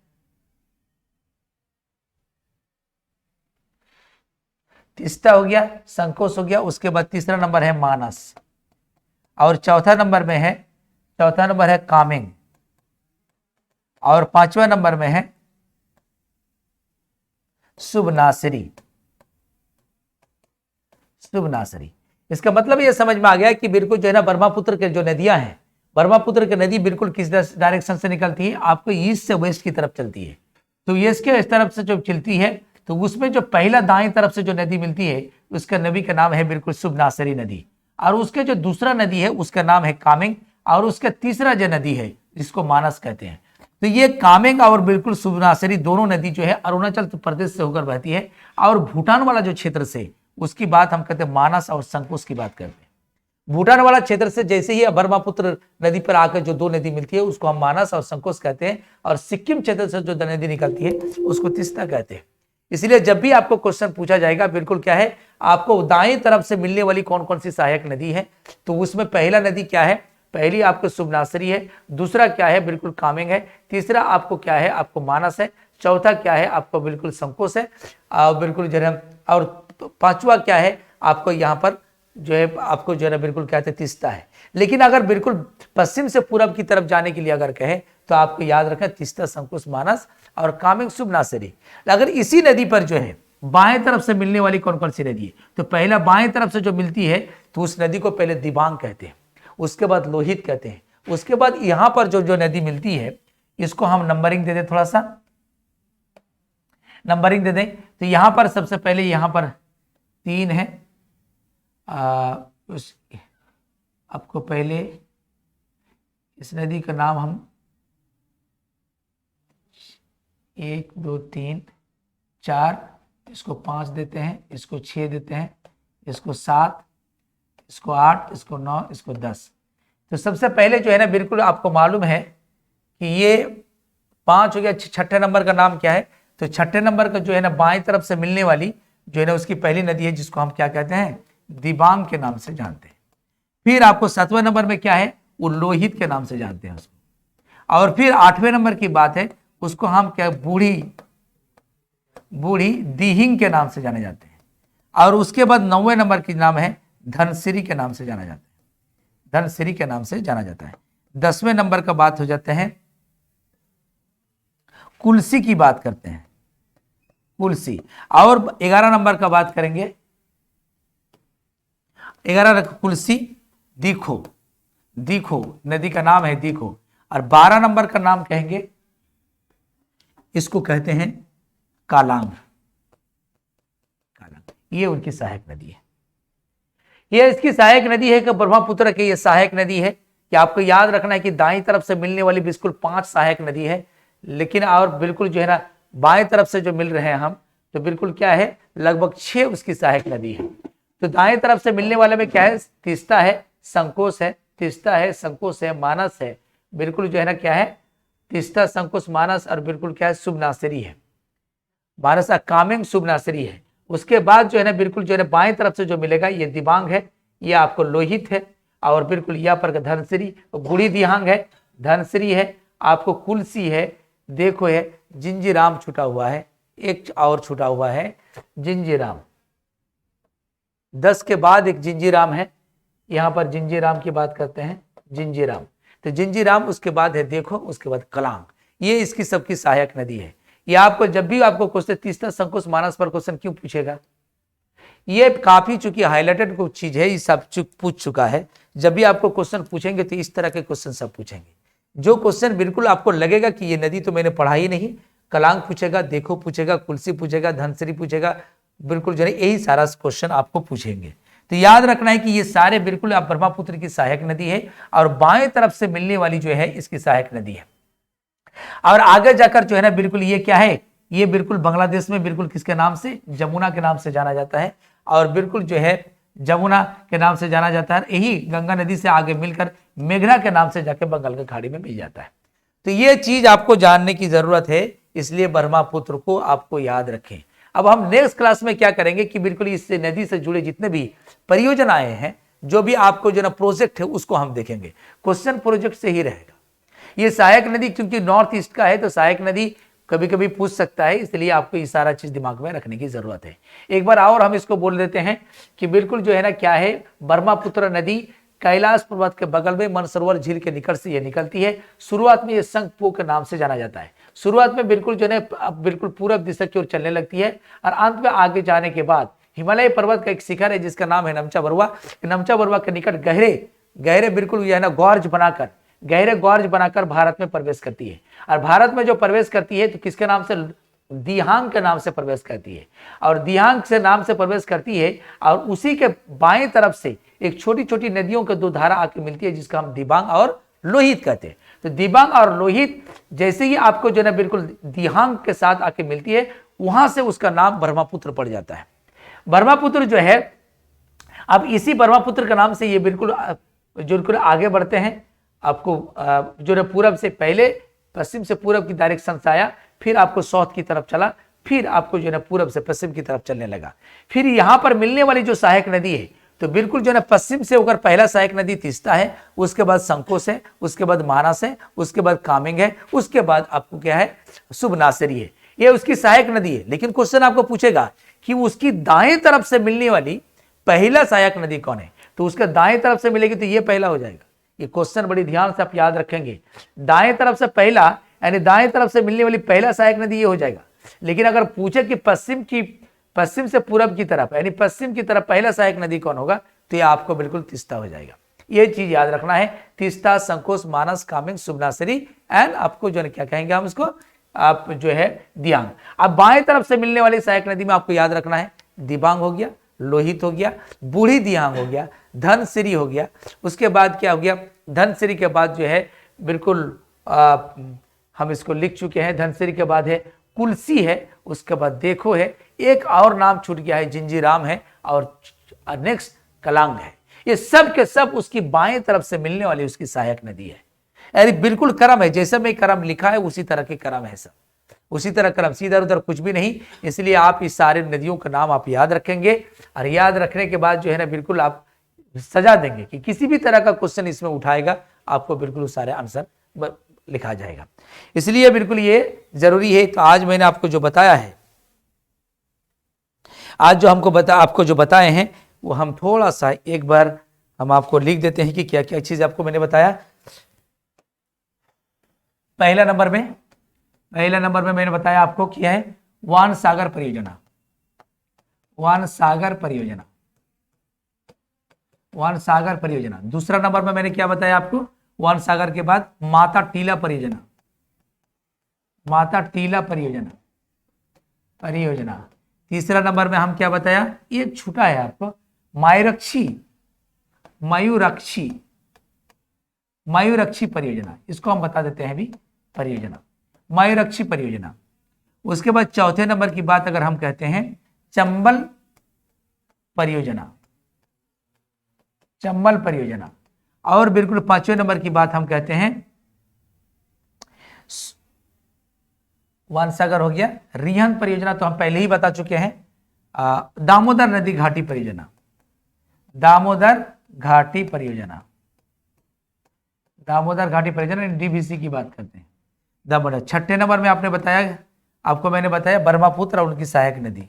तीस्ता हो गया, संकोच हो गया, उसके बाद तीसरा नंबर है मानस, और चौथा नंबर है कामेंग, और 5वां नंबर में है सुबनासिरी। इसका मतलब ये समझ में आ गया कि बिल्कुल जो है ना ब्रह्मपुत्र के जो नदियां हैं, ब्रह्मपुत्र की नदी बिल्कुल किस डायरेक्शन से निकलती है? आपको ईस्ट से वेस्ट की तरफ चलती है। तो ईस्ट के इस तरफ से जब चलती है तो उसमें जो पहला दाएं तरफ से जो नदी मिलती है उसका नदी का नाम है बिल्कुल सुबनासिरी नदी, और उसके जो दूसरा नदी है उसका नाम है कामेंग, और उसका तीसरा जो नदी है जिसको मानस कहते हैं। तो ये कामेंग और बिल्कुल सुबनासिरी दोनों नदी जो है अरुणाचल प्रदेश से होकर बहती है, और भूटान वाला जो क्षेत्र से उसकी बात हम कहते हैं मानस और संकोच की बात करते हैं। भूटान वाला क्षेत्र से जैसे ही ब्रह्मपुत्र नदी पर आकर जो दो नदी मिलती है उसको हम मानस और संकोश कहते हैं, और सिक्किम क्षेत्र से जो नदी निकलती है उसको तीस्ता कहते हैं। इसलिए जब भी आपको क्वेश्चन पूछा जाएगा बिल्कुल क्या है, आपको दाएं तरफ से मिलने वाली कौन कौन सी सहायक नदी है, तो उसमें पहला नदी क्या है, पहली आपको सुबनासरी है, दूसरा क्या है बिल्कुल कामेंग है, तीसरा आपको क्या है आपको मानस है, चौथा क्या है आपको बिल्कुल संकोश है बिल्कुल जो है, और पांचवा क्या है आपको यहाँ पर जो है आपको जो है बिल्कुल कहते हैं तीस्ता है। लेकिन अगर बिल्कुल पश्चिम से पूरब की तरफ जाने के लिए अगर कहें तो आपको याद रखें तीस्ता, संकोश, मानस और कामेंग, सुबनासरी। अगर इसी नदी पर जो है बाएं तरफ से मिलने वाली कौन कौन सी नदी है, तो पहला बाएं तरफ से जो मिलती है तो उस नदी को पहले दिबांग कहते हैं, उसके बाद लोहित कहते हैं, उसके बाद यहां पर जो जो नदी मिलती है इसको हम नंबरिंग दे दें, थोड़ा सा नंबरिंग दे दें। तो यहां पर सबसे पहले यहां पर 3 है, आपको पहले इस नदी का नाम हम 1 2 3 4, इसको 5 देते हैं, इसको 6 देते हैं, इसको 7, इसको 8, इसको 9, इसको 10। तो सबसे पहले जो है ना बिल्कुल आपको मालूम है कि ये 5 हो गया। छठे नंबर का नाम क्या है, तो छठे नंबर का जो है ना बाएं तरफ से मिलने वाली जो है ना उसकी पहली नदी है जिसको हम क्या कहते हैं, दिबांग के नाम से जानते हैं। फिर आपको 7वें नंबर में क्या है, वो लोहित के नाम से जानते हैं उसको। और फिर 8वें नंबर की बात है, उसको हम क्या बूढ़ी दिहिंग के नाम से जाने जाते हैं। और उसके बाद 9वें नंबर की नाम है धनसिरी के नाम से जाना जाता है, धनसिरी के नाम से जाना जाता है। 10वें नंबर का बात हो जाते हैं, कुलसी की बात करते हैं, कुलसी। और 11 नंबर का बात करेंगे, 11 कुलसी, दीखो नदी का नाम है दीखो। और 12 नंबर का नाम कहेंगे, इसको कहते हैं कालांग, ये उनकी सहायक नदी है। ये इसकी सहायक नदी है कि ब्रह्मपुत्र की ये सहायक नदी है कि आपको याद रखना है कि दाईं तरफ से मिलने वाली बिल्कुल 5 सहायक नदी है, लेकिन और बिल्कुल जो है ना बाएं तरफ से जो मिल रहे हैं हम तो बिल्कुल क्या है लगभग 6 उसकी सहायक नदी है। तो दाएं तरफ से मिलने वाले में क्या है, तीस्ता है, संकोश है, तीस्ता है, संकोश है, मानस है, बिल्कुल जो है ना क्या है तीस्ता, संकोश, मानस, और बिल्कुल क्या है सुबनासरी है, मानस कामेंग, सुबनासरी है। उसके बाद जो है ना बिल्कुल जो है ना बाएं तरफ से जो मिलेगा ये दिबांग है, ये आपको लोहित है, और बिल्कुल यहाँ पर धनसिरी, बूढ़ी दिहांग है, धनसिरी है, आपको कुलसी है, देखो है, जिंजीराम छूटा हुआ है, एक और छूटा हुआ है जिंजीराम, 10 के बाद एक जिंजीराम है, यहाँ पर जिंजीराम की बात करते हैं, जिंजीराम। तो जिंजीराम उसके बाद है देखो, उसके बाद कलांग, ये इसकी सबकी सहायक नदी है। ये आपको जब भी आपको क्वेश्चन तीस्ता, संकोश, मानस पर क्वेश्चन क्यों पूछेगा, ये काफी चूंकि हाईलाइटेड कुछ चीज है, ये सब पूछ चुका है। जब भी आपको क्वेश्चन पूछेंगे तो इस तरह के क्वेश्चन सब पूछेंगे। जो क्वेश्चन बिल्कुल आपको लगेगा कि ये नदी तो मैंने पढ़ा ही नहीं, कलांग पूछेगा, देखो पूछेगा, कुलसी पूछेगा, धनसिरी पूछेगा, बिल्कुल जो है यही सारा क्वेश्चन आपको पूछेंगे। तो याद रखना है कि ये सारे बिल्कुल आप ब्रह्मपुत्र की सहायक नदी है, और बाएं तरफ से मिलने वाली जो है इसकी सहायक नदी है। और आगे जाकर जो है ना बिल्कुल ये क्या है, ये बिल्कुल बांग्लादेश में बिल्कुल किसके नाम से, जमुना के नाम से जाना जाता है, और बिल्कुल जो है जमुना के नाम से जाना जाता है। यही गंगा नदी से आगे मिलकर मेघना के नाम से जाके बंगाल की खाड़ी में मिल जाता है। तो ये चीज आपको जानने की जरूरत है, इसलिए ब्रह्मपुत्र को आपको याद रखें। अब हम नेक्स्ट क्लास में क्या करेंगे कि बिल्कुल इस नदी से जुड़े जितने भी परियोजनाएं हैं, जो भी आपको जो ना प्रोजेक्ट है उसको हम देखेंगे, क्वेश्चन प्रोजेक्ट से ही रहेगा। ये सहायक नदी क्योंकि नॉर्थ ईस्ट का है तो सहायक नदी कभी कभी पूछ सकता है, इसलिए आपको ये सारा चीज दिमाग में रखने की जरूरत है। एक बार और हम इसको बोल देते हैं कि बिल्कुल जो है ना क्या है, ब्रह्मपुत्र नदी कैलाश पर्वत के बगल में मानसरोवर झील के निकट से ये निकलती है। शुरुआत में ये शंखपो के नाम से जाना जाता है। शुरुआत में बिल्कुल जो है बिल्कुल पूरब दिशा की ओर चलने लगती है, और अंत में आगे जाने के बाद हिमालय पर्वत का एक शिखर है जिसका नाम है नमचा बरुआ। नमचा बरुआ के निकट गहरे बिल्कुल जो है ना गहरे गॉर्ज बनाकर भारत में प्रवेश करती है। और भारत में जो प्रवेश करती है तो किसके नाम से, दिहांग के नाम से प्रवेश करती है। और दिहांग से नाम से प्रवेश करती है, और उसी के बाएं तरफ से एक छोटी छोटी नदियों के 2 धारा आके मिलती है जिसका हम दिबांग और लोहित कहते हैं। तो दिबांग और लोहित जैसे ही आपको जो है बिल्कुल दिहांग के साथ आके मिलती है, वहां से उसका नाम ब्रह्मपुत्र पड़ जाता है। ब्रह्मपुत्र जो है अब इसी ब्रह्मपुत्र के नाम से ये बिल्कुल बिल्कुल आगे बढ़ते हैं। आपको जो है पूरब से पहले पश्चिम से पूरब की डायरेक्शन से आया, फिर आपको साउथ की तरफ चला, फिर आपको जो है पूरब से पश्चिम की तरफ चलने लगा। फिर यहाँ पर मिलने वाली जो सहायक नदी है, तो बिल्कुल जो है पश्चिम से होकर पहला सहायक नदी तीस्ता है, उसके बाद संकोच है, उसके बाद मानस है, उसके बाद कामेंग है, उसके बाद आपको क्या है सुबनासिरी है। ये उसकी सहायक नदी है। लेकिन क्वेश्चन आपको पूछेगा कि उसकी दाएं तरफ से मिलने वाली पहला सहायक नदी कौन है, तो उसका दाएं तरफ से मिलेगी तो ये पहला हो जाएगा। ये क्वेश्चन बड़ी ध्यान से आप याद रखेंगे। दाएं तरफ से पहला यानी दाएं तरफ से मिलने वाली पहला सहायक नदी ये हो जाएगा। लेकिन अगर पूछे कि पश्चिम से पूरब की तरफ यानी पश्चिम की तरफ पहला सहायक नदी कौन होगा, तो ये आपको बिल्कुल तीस्ता हो जाएगा। ये चीज याद रखना है। तीस्ता, संकोच, मानस, कामेंग, सुबनासिरी एंड आपको जो है क्या कहेंगे हम इसको, आप जो है दियांग। अब बाएं तरफ से मिलने वाली सहायक नदी में आपको याद रखना है दिबांग हो गया, लोहित हो गया, बूढ़ी दियांग हो गया, धनसिरी हो गया। उसके बाद क्या हो गया, धनसिरी के बाद जो है बिल्कुल हम इसको लिख चुके हैं। धनसिरी के बाद है कुलसी है, उसके बाद देखो है, एक और नाम छूट गया है जिंजीराम है, और नेक्स्ट कलांग है। ये सब के सब उसकी बाएं तरफ से मिलने वाली उसकी सहायक नदी है। यानी बिल्कुल क्रम है, जैसे में क्रम लिखा है उसी तरह के क्रम है, सब उसी तरह क्रम, सीधा उधर कुछ भी नहीं। इसलिए आप इस सारे नदियों का नाम आप याद रखेंगे, और याद रखने के बाद जो है ना बिल्कुल आप सजा देंगे कि किसी भी तरह का क्वेश्चन इसमें उठाएगा आपको बिल्कुल सारे आंसर लिखा जाएगा। इसलिए बिल्कुल ये जरूरी है। तो आज मैंने आपको जो बताया है, आज जो आपको जो बताए हैं वो हम थोड़ा सा एक बार हम आपको लिख देते हैं कि क्या क्या चीज आपको मैंने बताया। पहला नंबर में मैंने बताया आपको क्या है, वान सागर परियोजना, वान सागर परियोजना, वान सागर परियोजना। दूसरा नंबर में मैंने क्या बताया आपको, वान सागर के बाद माता टीला परियोजना, माता टीला परियोजना। तीसरा नंबर में हम क्या बताया, ये छूटा है आपको, मयूरक्षी परियोजना, इसको हम बता देते हैं अभी परियोजना, मयूरक्षी परियोजना। उसके बाद चौथे नंबर की बात अगर हम कहते हैं चंबल परियोजना, चंबल परियोजना। और बिल्कुल पांचवें नंबर की बात हम कहते हैं वानसागर हो गया। रिहन परियोजना तो हम पहले ही बता चुके हैं। दामोदर नदी घाटी परियोजना, दामोदर घाटी परियोजना, दामोदर घाटी परियोजना डीबीसी की बात करते हैं दामोदर। छठे नंबर में आपने बताया, आपको मैंने बताया ब्रह्मपुत्र और उनकी सहायक नदी,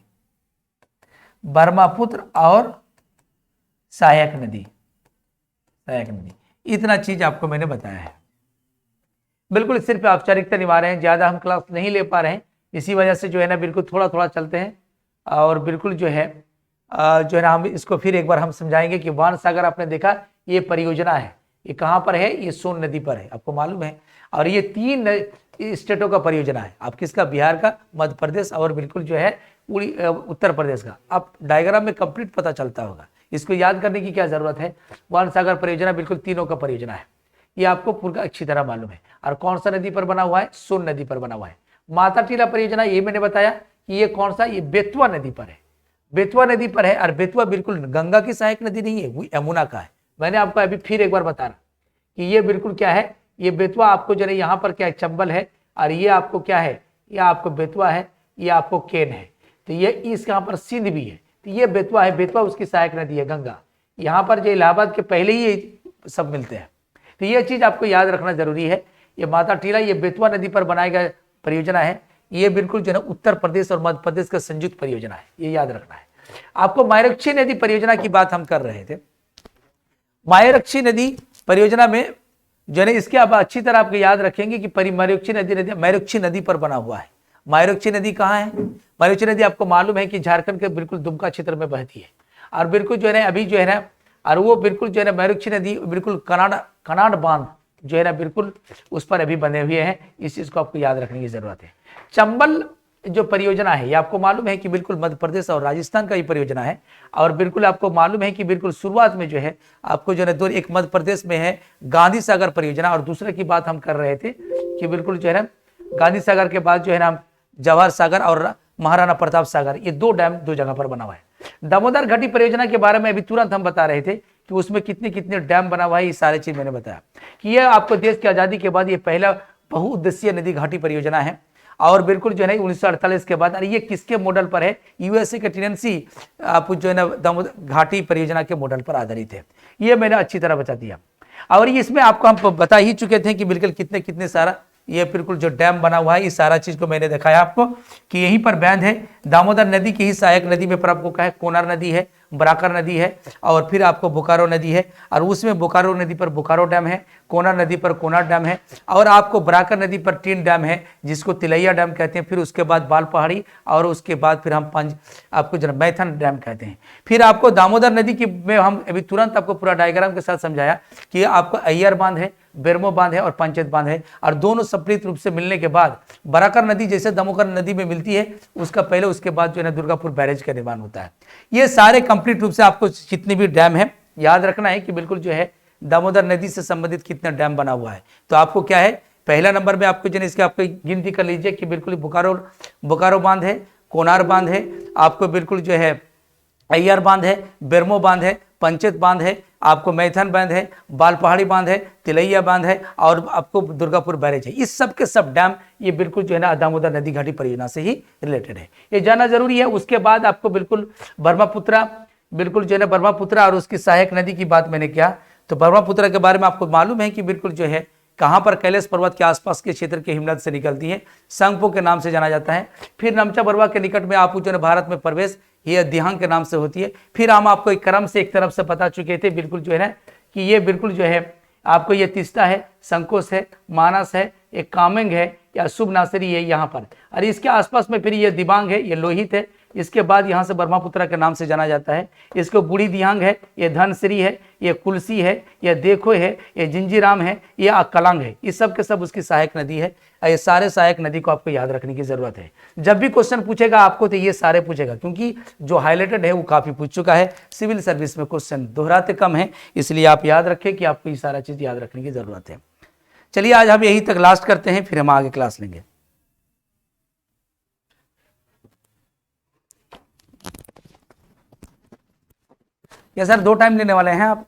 ब्रह्मपुत्र और सहायक नदी, इतना चीज आपको मैंने बताया है। बिल्कुल सिर्फ औपचारिकता निभा रहे हैं, ज्यादा हम क्लास नहीं ले पा रहे हैं, इसी वजह से जो है ना बिल्कुल थोड़ा थोड़ा चलते हैं। और बिल्कुल जो है ना हम इसको फिर एक बार हम समझाएंगे कि वान सागर आपने देखा ये परियोजना है, ये कहाँ पर है, ये सोन नदी पर है, आपको मालूम है। और ये 3 स्टेटों का परियोजना है, आप किसका, बिहार का, मध्य प्रदेश और बिल्कुल जो है उत्तर प्रदेश का। आप डायग्राम में कंप्लीट पता चलता होगा, इसको याद करने की क्या जरूरत है। वान सागर परियोजना बिल्कुल तीनों का परियोजना है, ये आपको पूरा अच्छी तरह मालूम है। और कौन सा नदी पर बना हुआ है, सोन नदी पर बना हुआ है। माता टीला परियोजना ये मैंने बताया कि ये कौन सा, ये बेतवा नदी पर है, बेतवा नदी पर है। और बेतवा बिल्कुल गंगा की सहायक नदी नहीं है, वो यमुना का है। मैंने आपको अभी फिर एक बार बता रहा कि ये बिल्कुल क्या है, ये बेतवा आपको जरा यहाँ पर क्या है, चंबल है, और ये आपको क्या है, ये आपको बेतवा है, ये आपको केन है। तो ये इस यहाँ पर सिंध भी है, तो ये बेतवा है, बेतवा उसकी सहायक नदी है गंगा। यहाँ पर जो इलाहाबाद के पहले ही सब मिलते हैं, तो ये चीज आपको याद रखना जरूरी है। ये माता टीला ये बेतवा नदी पर बनाया गया परियोजना है, ये बिल्कुल जो है उत्तर प्रदेश और मध्य प्रदेश का संयुक्त परियोजना है, ये याद रखना है आपको। मयूरक्षी नदी परियोजना की बात हम कर रहे थे। मयूरक्षी नदी परियोजना में जो है इसके आप अच्छी तरह आपको याद रखेंगे कि मयूरक्षी नदी पर बना हुआ है। मयूरक्षी नदी कहाँ है, मयूरक्षी नदी आपको मालूम है कि झारखंड के बिल्कुल दुमका क्षेत्र में बहती है। और बिल्कुल जो है ना अभी जो है ना, और वो बिल्कुल जो है ना मयूरक्षी नदी बिल्कुल कनाड बांध जो है ना बिल्कुल उस पर अभी बने हुए हैं, इस चीज को आपको याद रखने की जरूरत है। चंबल जो परियोजना है ये आपको मालूम है कि बिल्कुल मध्य प्रदेश और राजस्थान का ही परियोजना है। और बिल्कुल आपको मालूम है कि बिल्कुल शुरुआत में जो है आपको जो है दो, एक मध्य प्रदेश में है गांधी सागर परियोजना, और दूसरे की बात हम कर रहे थे कि बिल्कुल जो है ना गांधी सागर के बाद जो है ना जवाहर सागर और महाराणा प्रताप सागर, ये 2 डैम 2 जगह पर बना हुआ है। दामोदर घाटी परियोजना के बारे में अभी तुरंत हम बता रहे थे कि उसमें कितने कितने डैम बना हुआ है, ये सारी चीज मैंने बताया कि यह आपको देश की आजादी के बाद ये पहला बहुउद्देशीय नदी घाटी परियोजना है। और बिल्कुल जो है 1948 के बाद, और ये किसके मॉडल पर है, यूएसए के टेनेंसी आप जो है ना दामोदर घाटी परियोजना के मॉडल पर आधारित है। ये मैंने अच्छी तरह बता दिया। और इसमें आपको हम बता ही चुके थे कि बिल्कुल कितने कितने सारा ये बिल्कुल जो डैम बना हुआ है, इस सारा चीज को मैंने दिखाया आपको कि यहीं पर बैंड है। दामोदर नदी की ही सहायक नदी में पर आपको कहा है कोनार नदी है, बराकर नदी है, और फिर आपको बोकारो नदी है, और उसमें बोकारो नदी पर बोकारो डैम है, कोनार नदी पर कोनार डैम है, और आपको बराकर नदी पर 3 डैम है जिसको तिलैया डैम कहते हैं, फिर उसके बाद बाल पहाड़ी, और उसके बाद फिर हम आपको जो मैथन डैम कहते हैं। फिर आपको दामोदर नदी की में हम अभी तुरंत आपको पूरा डायग्राम के साथ समझाया कि आपको अय्यर बांध है, बेरमो बांध है और पंचायत बांध है, और दोनों सम्मिलित रूप से मिलने के बाद बराकर नदी जैसे दामोदर नदी में मिलती है उसका पहले उसके बाद जो है दुर्गापुर बैरेज का निर्माण होता है। ये सारे कंप्लीट रूप से आपको जितने भी डैम है याद रखना है कि बिल्कुल जो है दामोदर नदी से संबंधित कितना डैम बना हुआ है। तो आपको क्या है, पहला नंबर में आपको जो है इसके आपको गिनती कर लीजिए कि बिल्कुल बोकारो बांध है, कोनार बांध है, आपको बिल्कुल जो है अय्यर बांध है, बेरमो बांध है, पंचायत बांध है, आपको मैथन बांध है, बाल पहाड़ी बांध है, तिलैया बांध है, और आपको दुर्गापुर बैरेज है। इस सब के सब डैम ये बिल्कुल जो है ना दामोदर नदी घाटी परियोजना से ही रिलेटेड है, ये जानना जरूरी है। उसके बाद आपको बिल्कुल ब्रह्मपुत्रा, बिल्कुल जो है ना ब्रह्मपुत्रा और उसकी सहायक नदी की बात मैंने किया, तो ब्रह्मपुत्रा के बारे में आपको मालूम है कि बिल्कुल जो है कहाँ पर कैलाश पर्वत के आसपास के क्षेत्र के हिमनद से निकलती है, संगपो के नाम से जाना जाता है। फिर नमचा बरवा के निकट में आप जो है भारत में प्रवेश, ये दिहांग के नाम से होती है। फिर हम आपको एक क्रम से एक तरफ से बता चुके थे बिल्कुल जो है ना कि ये बिल्कुल जो है आपको ये तीस्ता है, संकोच है, मानस है, एक कामेंग है या शुभ नासरी है यहाँ पर, और इसके आसपास में फिर ये दिबांग है, ये लोहित है। इसके बाद यहाँ से ब्रह्मपुत्रा के नाम से जाना जाता है। इसको बूढ़ी दिहांग है, ये धनश्री है, ये कुलसी है, ये देखो है, ये जिंजीराम है, ये अकलंग है। इस सब के सब उसकी सहायक नदी है। ये सारे सहायक नदी को आपको याद रखने की जरूरत है। जब भी क्वेश्चन पूछेगा आपको तो ये सारे पूछेगा, क्योंकि जो हाईलाइटेड है वो काफी पूछ चुका है। सिविल सर्विस में क्वेश्चन दोहराते कम है, इसलिए आप याद रखें कि आपको ये सारा चीज याद रखने की जरूरत है। चलिए आज हम यहीं तक लास्ट करते हैं, फिर हम आगे क्लास लेंगे। या सर 2 टाइम लेने वाले हैं आप?